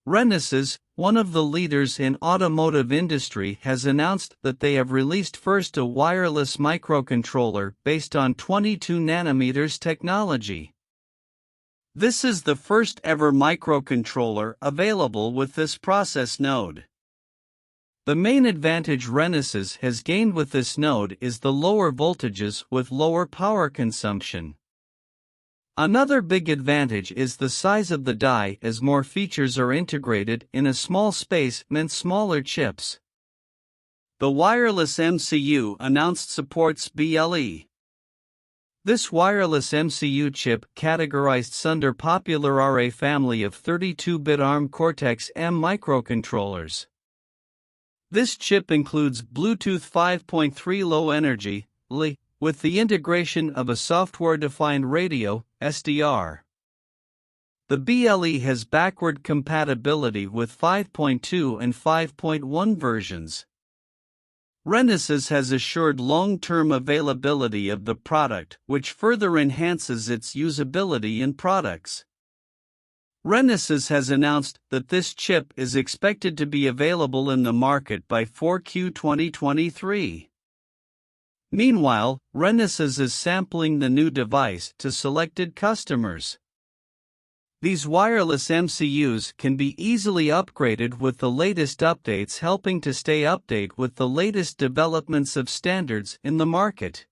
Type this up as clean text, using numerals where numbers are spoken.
Renesas, one of the leaders in automotive industry, has announced that they have released first a wireless microcontroller based on 22 nanometers technology. This is the first ever microcontroller available with this process node. The main advantage Renesas has gained with this node is the lower voltages with lower power consumption. Another big advantage is the size of the die, as more features are integrated in a small space meant smaller chips. The wireless MCU announced supports BLE. This wireless MCU chip categorized under popular RA family of 32-bit ARM Cortex-M microcontrollers. This chip includes Bluetooth 5.3 Low Energy (LE), with the integration of a software-defined radio (SDR). The BLE has backward compatibility with 5.2 and 5.1 versions. Renesas has assured long-term availability of the product, which further enhances its usability in products. Renesas has announced that this chip is expected to be available in the market by 4Q 2023. Meanwhile, Renesas is sampling the new device to selected customers. These wireless MCUs can be easily upgraded with the latest updates, helping to stay updated with the latest developments of standards in the market.